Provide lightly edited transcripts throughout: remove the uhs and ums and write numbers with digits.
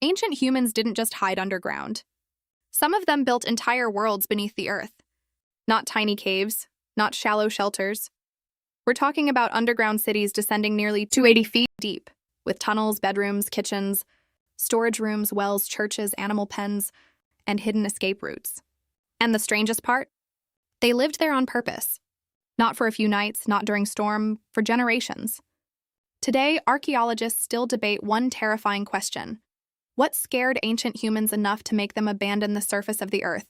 Ancient humans didn't just hide underground. Some of them built entire worlds beneath the earth. Not tiny caves, not shallow shelters. We're talking about underground cities descending nearly 280 feet deep, with tunnels, bedrooms, kitchens, storage rooms, wells, churches, animal pens, and hidden escape routes. And the strangest part? They lived there on purpose. Not for a few nights, not during storm, for generations. Today, archaeologists still debate one terrifying question. What scared ancient humans enough to make them abandon the surface of the earth?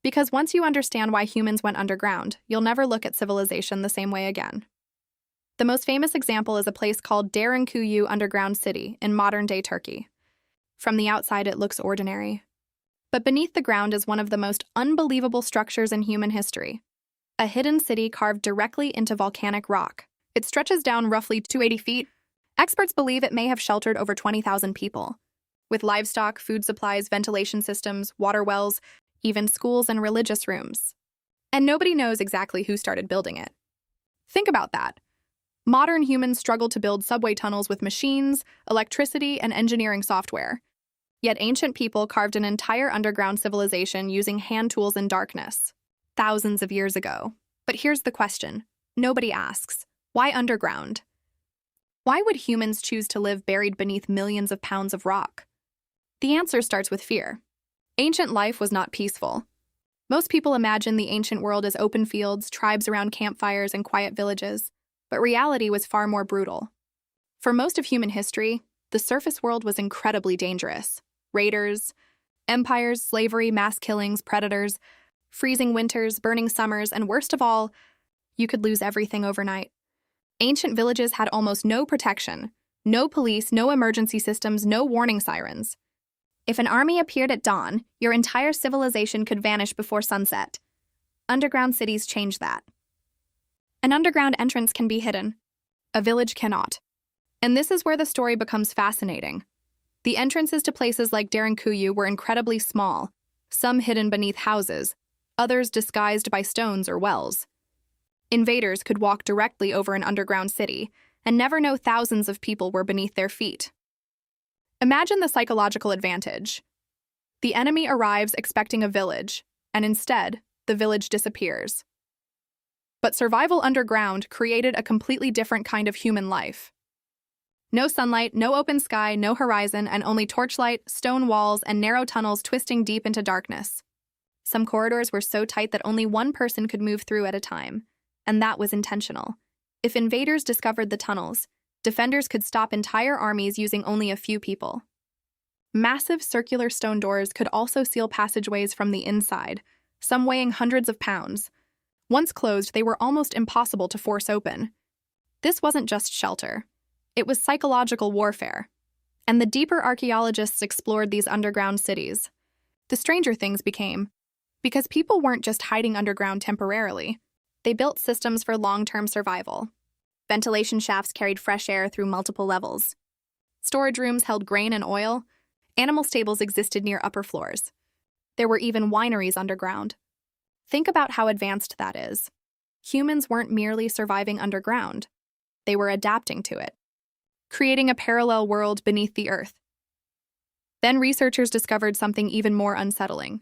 Because once you understand why humans went underground, you'll never look at civilization the same way again. The most famous example is a place called Derinkuyu Underground City in modern-day Turkey. From the outside, it looks ordinary. But beneath the ground is one of the most unbelievable structures in human history. A hidden city carved directly into volcanic rock. It stretches down roughly 280 feet. Experts believe it may have sheltered over 20,000 people, with livestock, food supplies, ventilation systems, water wells, even schools and religious rooms. And nobody knows exactly who started building it. Think about that. Modern humans struggle to build subway tunnels with machines, electricity, and engineering software. Yet ancient people carved an entire underground civilization using hand tools in darkness, thousands of years ago. But here's the question. Nobody asks, why underground? Why would humans choose to live buried beneath millions of pounds of rock? The answer starts with fear. Ancient life was not peaceful. Most people imagine the ancient world as open fields, tribes around campfires, and quiet villages, but reality was far more brutal. For most of human history, the surface world was incredibly dangerous. Raiders, empires, slavery, mass killings, predators, freezing winters, burning summers, and worst of all, you could lose everything overnight. Ancient villages had almost no protection, no police, no emergency systems, no warning sirens. If an army appeared at dawn, your entire civilization could vanish before sunset. Underground cities change that. An underground entrance can be hidden. A village cannot. And this is where the story becomes fascinating. The entrances to places like Derinkuyu were incredibly small, some hidden beneath houses, others disguised by stones or wells. Invaders could walk directly over an underground city and never know thousands of people were beneath their feet. Imagine the psychological advantage. The enemy arrives expecting a village, and instead, the village disappears. But survival underground created a completely different kind of human life. No sunlight, no open sky, no horizon, and only torchlight, stone walls, and narrow tunnels twisting deep into darkness. Some corridors were so tight that only one person could move through at a time, and that was intentional. If invaders discovered the tunnels, defenders could stop entire armies using only a few people. Massive circular stone doors could also seal passageways from the inside, some weighing hundreds of pounds. Once closed, they were almost impossible to force open. This wasn't just shelter. It was psychological warfare. And the deeper archaeologists explored these underground cities, the stranger things became. Because people weren't just hiding underground temporarily. They built systems for long-term survival. Ventilation shafts carried fresh air through multiple levels. Storage rooms held grain and oil. Animal stables existed near upper floors. There were even wineries underground. Think about how advanced that is. Humans weren't merely surviving underground. They were adapting to it, creating a parallel world beneath the earth. Then researchers discovered something even more unsettling.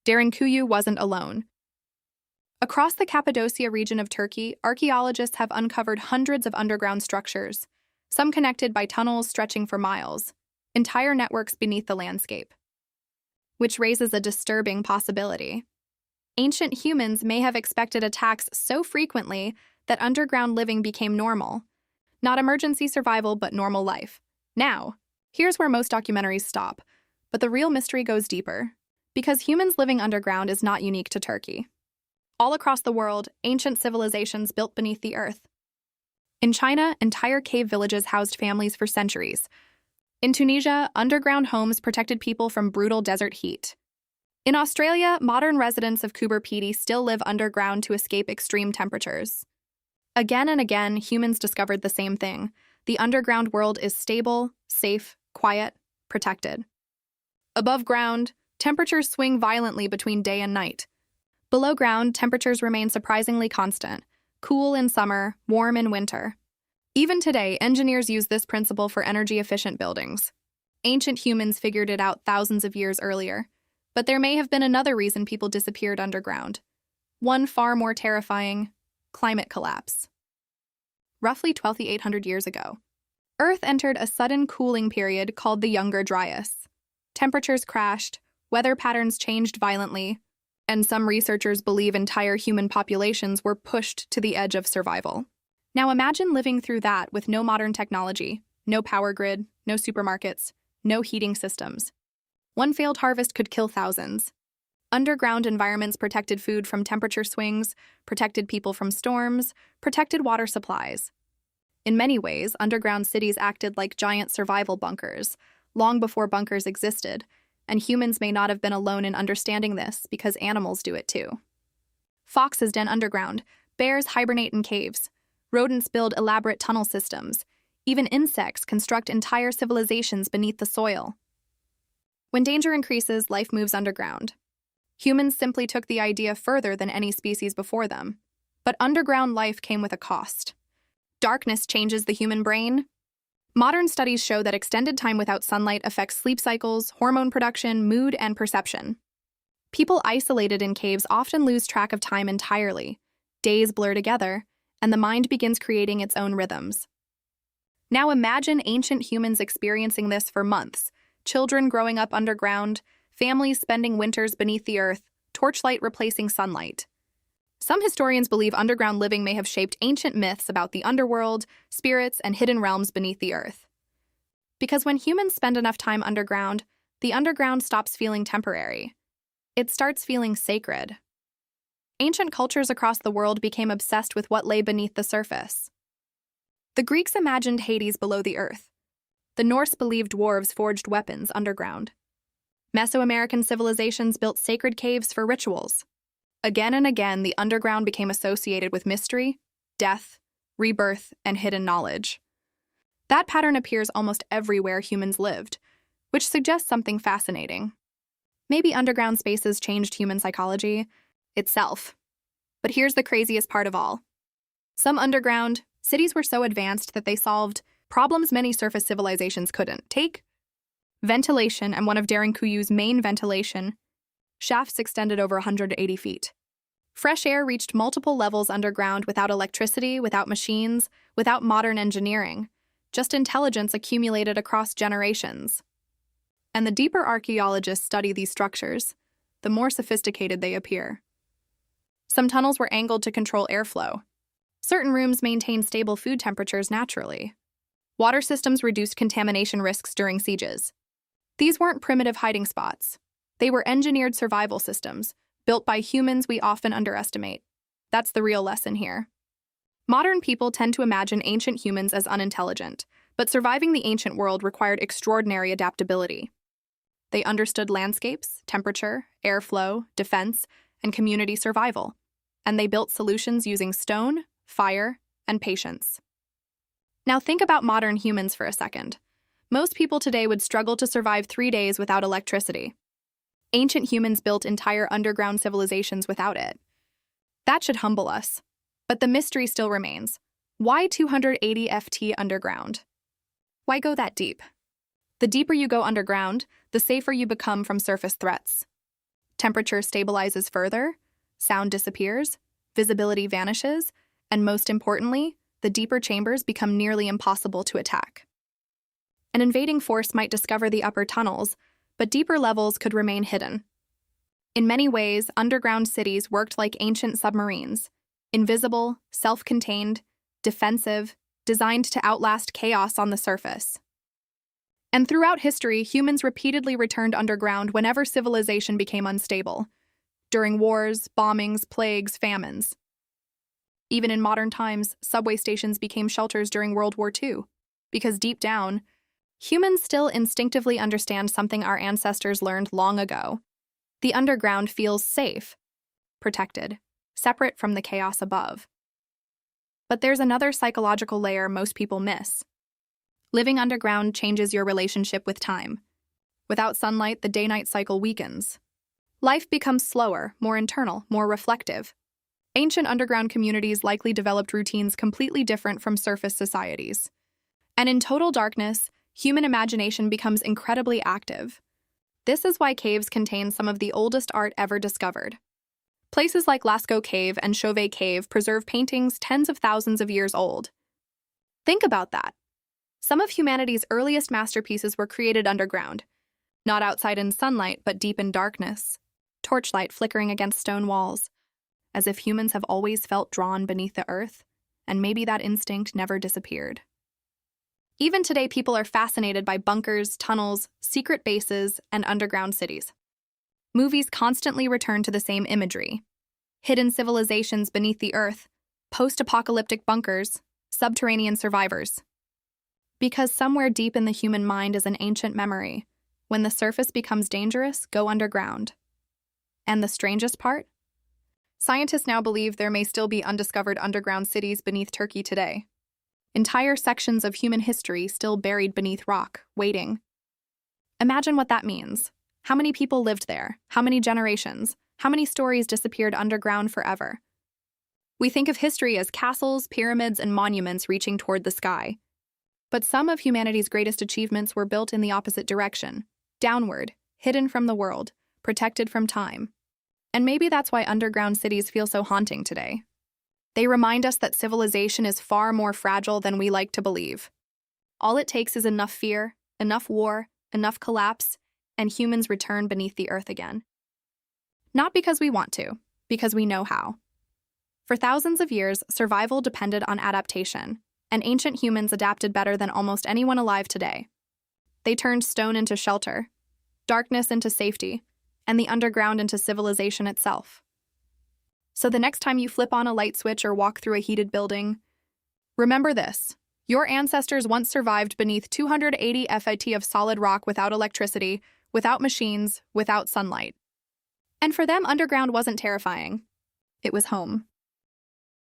Derinkuyu wasn't alone. Across the Cappadocia region of Turkey, archaeologists have uncovered hundreds of underground structures, some connected by tunnels stretching for miles, entire networks beneath the landscape. Which raises a disturbing possibility. Ancient humans may have expected attacks so frequently that underground living became normal. Not emergency survival, but normal life. Now, here's where most documentaries stop, but the real mystery goes deeper. Because humans living underground is not unique to Turkey. All across the world, ancient civilizations built beneath the earth. In China, entire cave villages housed families for centuries. In Tunisia, underground homes protected people from brutal desert heat. In Australia, modern residents of Coober Pedy still live underground to escape extreme temperatures. Again and again, humans discovered the same thing. The underground world is stable, safe, quiet, protected. Above ground, temperatures swing violently between day and night. Below ground, temperatures remain surprisingly constant, cool in summer, warm in winter. Even today, engineers use this principle for energy-efficient buildings. Ancient humans figured it out thousands of years earlier, but there may have been another reason people disappeared underground. One far more terrifying: climate collapse. Roughly 12,800 years ago, Earth entered a sudden cooling period called the Younger Dryas. Temperatures crashed, weather patterns changed violently, and some researchers believe entire human populations were pushed to the edge of survival. Now imagine living through that with no modern technology, no power grid, no supermarkets, no heating systems. One failed harvest could kill thousands. Underground environments protected food from temperature swings, protected people from storms, protected water supplies. In many ways, underground cities acted like giant survival bunkers, long before bunkers existed, and humans may not have been alone in understanding this because animals do it too. Foxes den underground, bears hibernate in caves, rodents build elaborate tunnel systems, even insects construct entire civilizations beneath the soil. When danger increases, life moves underground. Humans simply took the idea further than any species before them. But underground life came with a cost. Darkness changes the human brain. Modern studies show that extended time without sunlight affects sleep cycles, hormone production, mood, and perception. People isolated in caves often lose track of time entirely. Days blur together, and the mind begins creating its own rhythms. Now imagine ancient humans experiencing this for months: children growing up underground, families spending winters beneath the earth, torchlight replacing sunlight. Some historians believe underground living may have shaped ancient myths about the underworld, spirits, and hidden realms beneath the earth. Because when humans spend enough time underground, the underground stops feeling temporary. It starts feeling sacred. Ancient cultures across the world became obsessed with what lay beneath the surface. The Greeks imagined Hades below the earth. The Norse believed dwarves forged weapons underground. Mesoamerican civilizations built sacred caves for rituals. Again and again, the underground became associated with mystery, death, rebirth, and hidden knowledge. That pattern appears almost everywhere humans lived, which suggests something fascinating. Maybe underground spaces changed human psychology itself. But here's the craziest part of all. Some underground cities were so advanced that they solved problems many surface civilizations couldn't. Take ventilation, and one of Derinkuyu's main ventilation shafts extended over 180 feet. Fresh air reached multiple levels underground without electricity, without machines, without modern engineering, just intelligence accumulated across generations. And the deeper archaeologists study these structures, the more sophisticated they appear. Some tunnels were angled to control airflow. Certain rooms maintained stable food temperatures naturally. Water systems reduced contamination risks during sieges. These weren't primitive hiding spots. They were engineered survival systems, built by humans we often underestimate. That's the real lesson here. Modern people tend to imagine ancient humans as unintelligent, but surviving the ancient world required extraordinary adaptability. They understood landscapes, temperature, airflow, defense, and community survival, and they built solutions using stone, fire, and patience. Now think about modern humans for a second. Most people today would struggle to survive 3 days without electricity. Ancient humans built entire underground civilizations without it. That should humble us. But the mystery still remains. Why 280 FT underground? Why go that deep? The deeper you go underground, the safer you become from surface threats. Temperature stabilizes further, sound disappears, visibility vanishes, and most importantly, the deeper chambers become nearly impossible to attack. An invading force might discover the upper tunnels, but deeper levels could remain hidden. In many ways, underground cities worked like ancient submarines, invisible, self-contained, defensive, designed to outlast chaos on the surface. And throughout history, humans repeatedly returned underground whenever civilization became unstable, during wars, bombings, plagues, famines. Even in modern times, subway stations became shelters during World War II, because deep down, humans still instinctively understand something our ancestors learned long ago. The underground feels safe, protected, separate from the chaos above. But there's another psychological layer most people miss. Living underground changes your relationship with time. Without sunlight, the day-night cycle weakens. Life becomes slower, more internal, more reflective. Ancient underground communities likely developed routines completely different from surface societies. And in total darkness, human imagination becomes incredibly active. This is why caves contain some of the oldest art ever discovered. Places like Lascaux Cave and Chauvet Cave preserve paintings tens of thousands of years old. Think about that. Some of humanity's earliest masterpieces were created underground, not outside in sunlight, but deep in darkness, torchlight flickering against stone walls, as if humans have always felt drawn beneath the earth, and maybe that instinct never disappeared. Even today, people are fascinated by bunkers, tunnels, secret bases, and underground cities. Movies constantly return to the same imagery: hidden civilizations beneath the earth, post-apocalyptic bunkers, subterranean survivors. Because somewhere deep in the human mind is an ancient memory: when the surface becomes dangerous, go underground. And the strangest part? Scientists now believe there may still be undiscovered underground cities beneath Turkey today. Entire sections of human history still buried beneath rock, waiting. Imagine what that means. How many people lived there? How many generations? How many stories disappeared underground forever? We think of history as castles, pyramids, and monuments reaching toward the sky. But some of humanity's greatest achievements were built in the opposite direction, downward, hidden from the world, protected from time. And maybe that's why underground cities feel so haunting today. They remind us that civilization is far more fragile than we like to believe. All it takes is enough fear, enough war, enough collapse, and humans return beneath the earth again. Not because we want to, because we know how. For thousands of years, survival depended on adaptation, and ancient humans adapted better than almost anyone alive today. They turned stone into shelter, darkness into safety, and the underground into civilization itself. So the next time you flip on a light switch or walk through a heated building, remember this: your ancestors once survived beneath 280 feet of solid rock without electricity, without machines, without sunlight. And for them, underground wasn't terrifying. It was home.